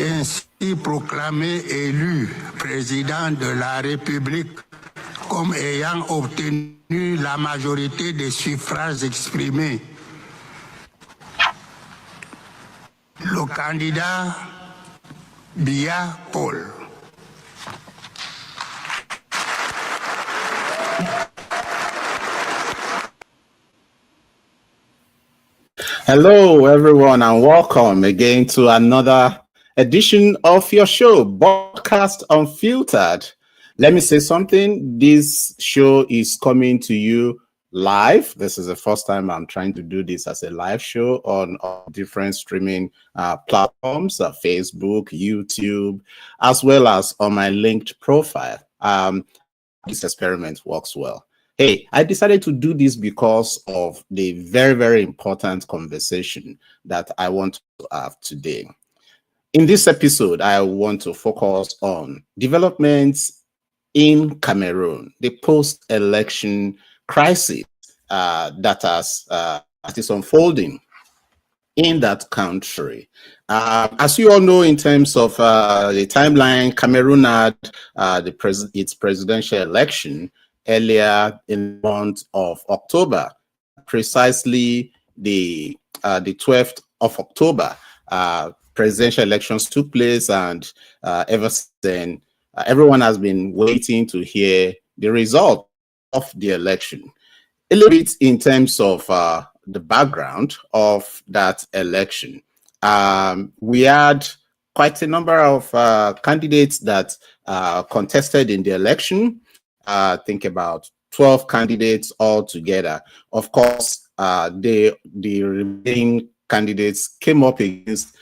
ainsi proclamé élu président de la République comme ayant obtenu la majorité des suffrages exprimés. Le candidat Biya Paul. Hello, everyone, and welcome again to another edition of your show, Broadcast Unfiltered. Let me say something. This show is coming to you live. This is the first time I'm trying to do this as a live show on different streaming platforms, Facebook, YouTube, as well as on my linked profile. This experiment works well. Hey, I decided to do this because of the very, very important conversation that I want to have today. In this episode, I want to focus on developments in Cameroon, the post-election crisis that is unfolding in that country. As you all know, in terms of the timeline, Cameroon had its presidential election earlier in the month of October, precisely the 12th of October. Presidential elections took place, and ever since then, everyone has been waiting to hear the result of the election. A little bit in terms of the background of that election. We had quite a number of candidates that contested in the election. Think about 12 candidates altogether. Of course, the remaining candidates came up against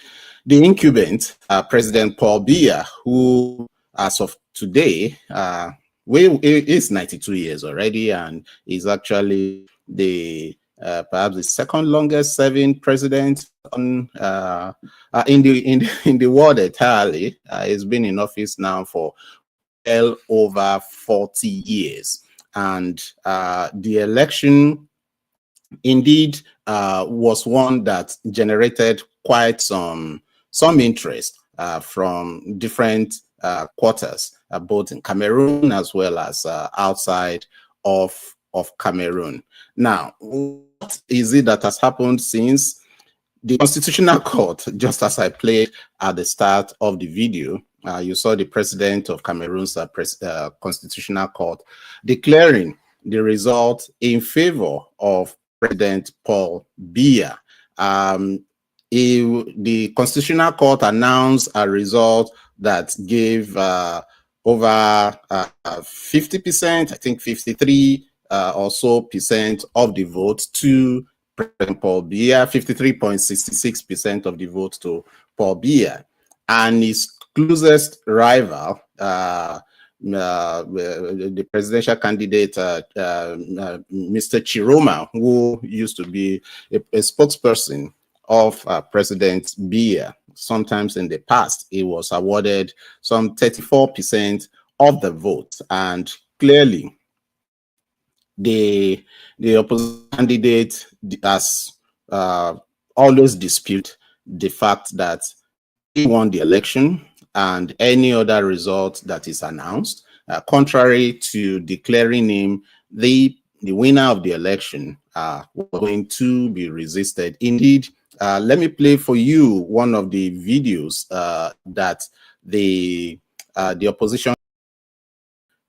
the incumbent, President Paul Biya, who, as of today, is 92 years already, and is actually the perhaps the second longest serving president in the world entirely. He's been in office now for well over 40 years, and the election indeed was one that generated quite some interest from different quarters, both in Cameroon as well as outside of Cameroon. Now, what is it that has happened since the Constitutional Court? Just as I played at the start of the video, you saw the president of Cameroon's Constitutional Court declaring the result in favor of President Paul Biya. The Constitutional Court announced a result that gave over 50%, I think 53 or so percent of the vote to President Paul Biya, 53.66% of the vote to Paul Biya, and his closest rival, the presidential candidate, Mr. Chiroma, who used to be a spokesperson of President Biya. Sometimes in the past, he was awarded some 34% of the vote, and clearly the opposition candidate has always disputed the fact that he won the election and any other result that is announced, contrary to declaring him the winner of the election, was going to be resisted. Indeed, let me play for you one of the videos that the opposition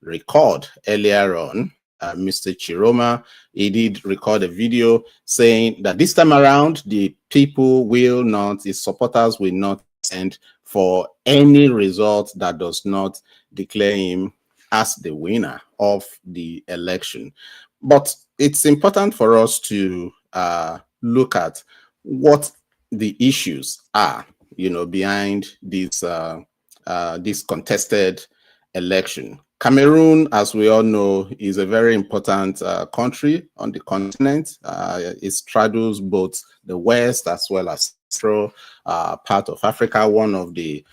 record earlier on. Mr. Chiroma, he did record a video saying that this time around, the people will not, his supporters will not stand for any result that does not declare him as the winner of the election. But it's important for us to look at what the issues are, behind this contested election. Cameroon, as we all know, is a very important country on the continent. It straddles both the west as well as central part of Africa, one of the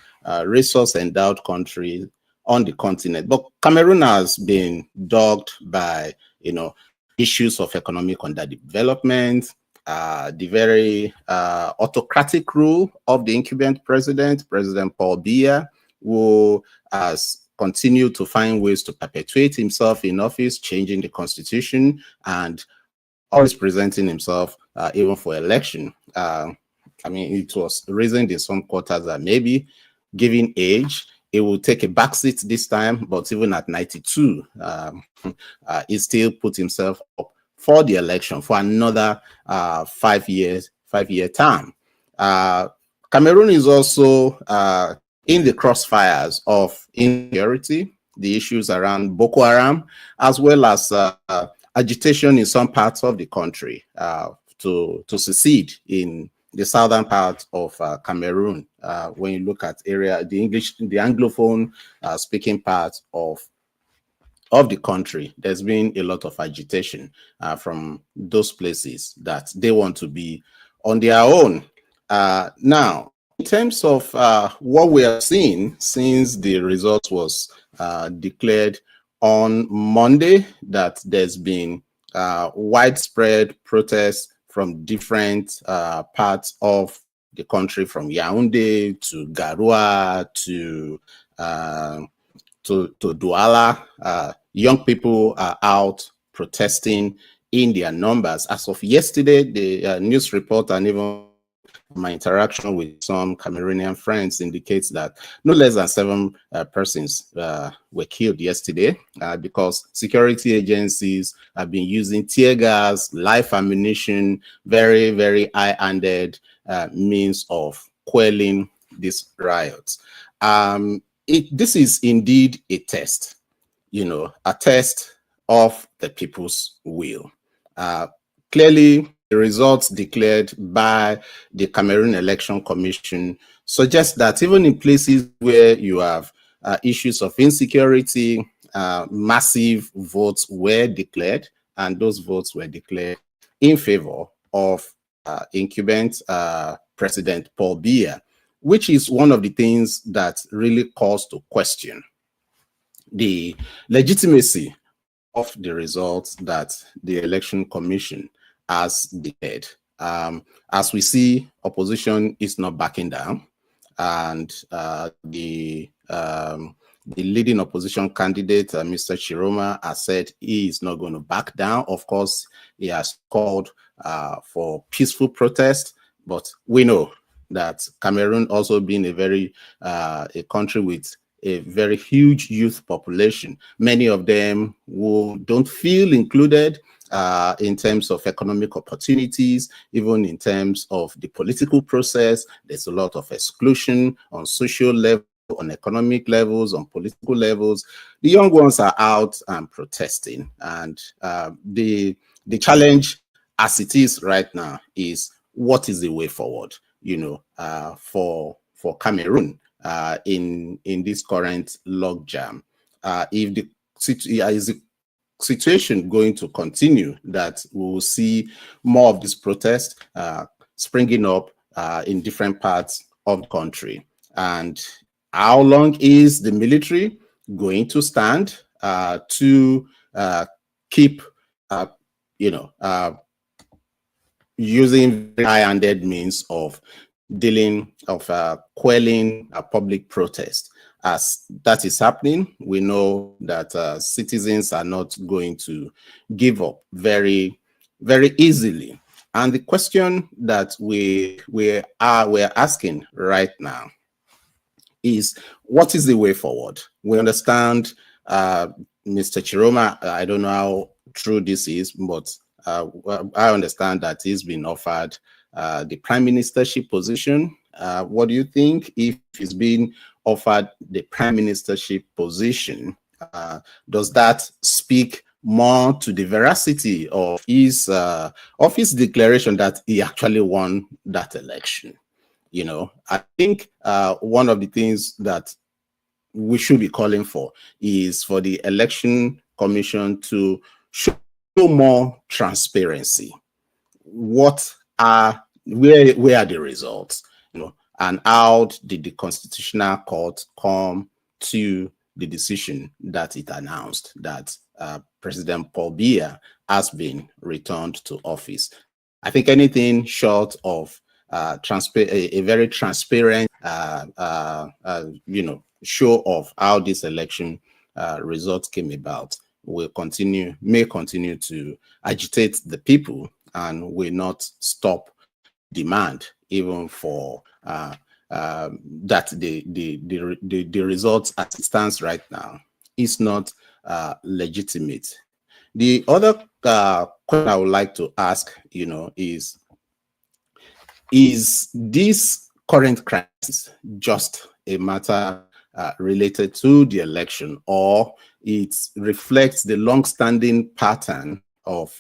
resource-endowed countries on the continent. But Cameroon has been dogged by, issues of economic underdevelopment, the very autocratic rule of the incumbent president, President Paul Biya, who has continued to find ways to perpetuate himself in office, changing the constitution, and always presenting himself even for election. I mean, it was raising in some quarters that maybe, given age, it will take a backseat this time, but even at 92, he still put himself up for the election for another 5 year term. Cameroon is also in the crossfires of insecurity, the issues around Boko Haram, as well as agitation in some parts of the country to secede in the southern part of Cameroon. When you look at the Anglophone speaking part of the country, there's been a lot of agitation from those places that they want to be on their own. Now, in terms of what we have seen since the result was declared on Monday, that there's been widespread protests from different parts of the country, from Yaoundé to Garoua to Douala. Young people are out protesting in their numbers. As of yesterday, the news report and even my interaction with some Cameroonian friends indicates that no less than 7 persons were killed yesterday because security agencies have been using tear gas, live ammunition, very, very high-handed means of quelling these riots. This is indeed a test, a test of the people's will. Clearly, the results declared by the Cameroon Election Commission suggest that even in places where you have issues of insecurity, massive votes were declared, and those votes were declared in favor of incumbent President Paul Biya, which is one of the things that really calls to question the legitimacy of the results that the Election Commission has declared. As we see, opposition is not backing down, and the leading opposition candidate, Mr. Chiroma, has said he is not going to back down. Of course, he has called for peaceful protest, but we know that Cameroon, also being a country with a very huge youth population, many of them who don't feel included in terms of economic opportunities, even in terms of the political process. There's a lot of exclusion on social level, on economic levels, on political levels. The young ones are out and protesting, and the challenge as it is right now is, what is the way forward, for Cameroon in this current logjam? Is the situation going to continue that we will see more of this protest springing up in different parts of the country? And how long is the military going to stand to keep, using high-handed means of quelling a public protest? As that is happening, we know that citizens are not going to give up very, very easily. And the question that we're asking right now is, what is the way forward? We understand, Mr. Chiroma, I don't know how true this is, but I understand that he's been offered the prime ministership position. What do you think? If he's been offered the prime ministership position, does that speak more to the veracity of his declaration that he actually won that election? I think one of the things that we should be calling for is for the Election Commission to show more transparency. Where are the results? And how did the Constitutional Court come to the decision that it announced that President Paul Biya has been returned to office? I think anything short of a very transparent, show of how this election results came about may continue to agitate the people and will not stop demand even for that the results as it stands right now is not legitimate. The other question I would like to ask, is this current crisis just a matter related to the election, or it reflects the long-standing pattern of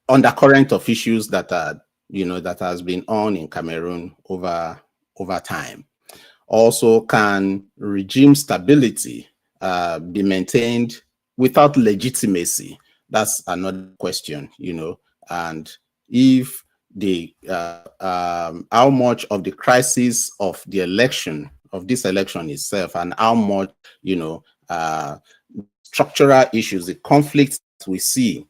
undercurrent of issues that are that has been on in Cameroon over time? Also, can regime stability be maintained without legitimacy? That's another question, and if the how much of the crisis of the election, of this election itself, and how much structural issues, the conflicts we see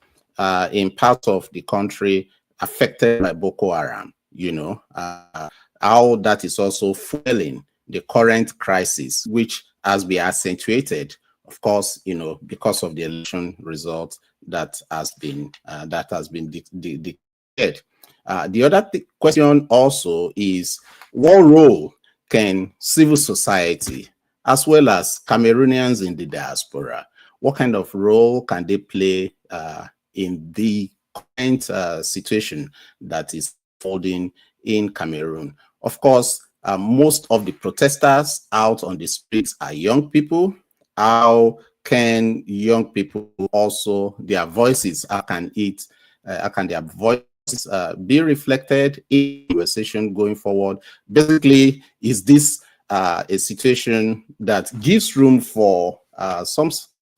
in parts of the country affected by Boko Haram, how that is also fueling the current crisis, which has been accentuated, of course, because of the election result that has been declared. The other question also is, what role can civil society, as well as Cameroonians in the diaspora, what kind of role can they play in the current situation that is unfolding in Cameroon? Of course, most of the protesters out on the streets are young people. How can young people also, their voices, how can their voices be reflected in conversation going forward? Basically, is this a situation that gives room for some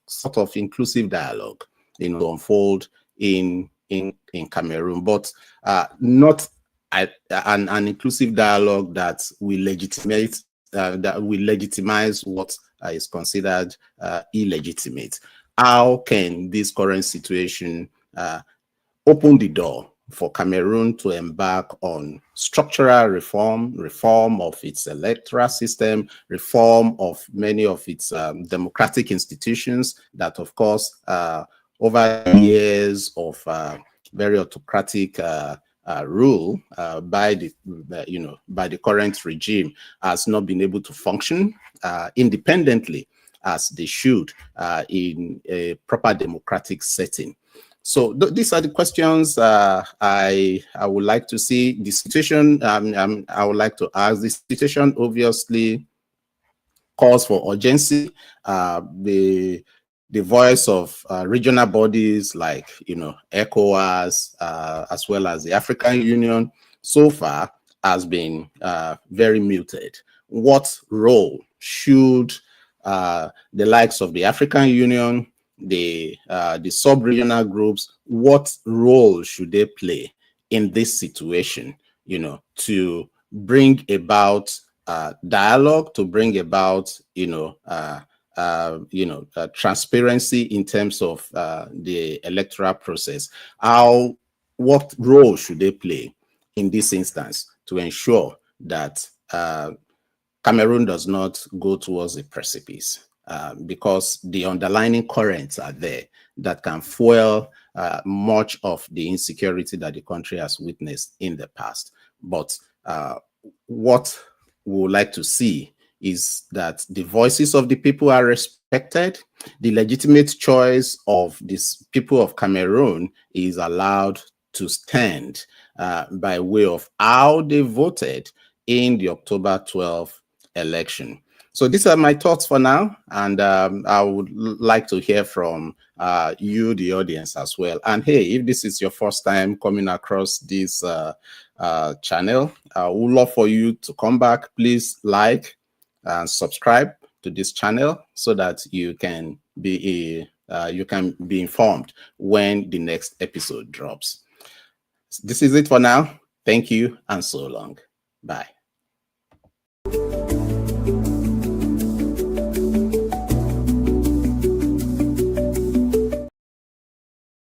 sort of inclusive dialogue, to unfold in Cameroon, but not an inclusive dialogue that will legitimize what is considered illegitimate? How can this current situation open the door for Cameroon to embark on structural reform of its electoral system, reform of many of its democratic institutions that, of course, over years of very autocratic rule by the current regime, has not been able to function independently as they should in a proper democratic setting? So these are the questions I would like to see. The situation, I would like to ask, the situation obviously calls for urgency. The voice of regional bodies like, ECOWAS, as well as the African Union, so far has been very muted. What role should the likes of the African Union, the sub-regional groups, what role should they play in this situation, to bring about dialogue, to bring about, transparency in terms of the electoral process? What role should they play in this instance to ensure that Cameroon does not go towards a precipice? Because the underlying currents are there that can fuel much of the insecurity that the country has witnessed in the past. But what we would like to see is that the voices of the people are respected, the legitimate choice of these people of Cameroon is allowed to stand by way of how they voted in the October 12th election. So these are my thoughts for now, and I would like to hear from you, the audience, as well. And hey, if this is your first time coming across this channel, I would love for you to come back. Please like and subscribe to this channel so that you can be informed when the next episode drops. This is it for now. Thank you, and so long. Bye.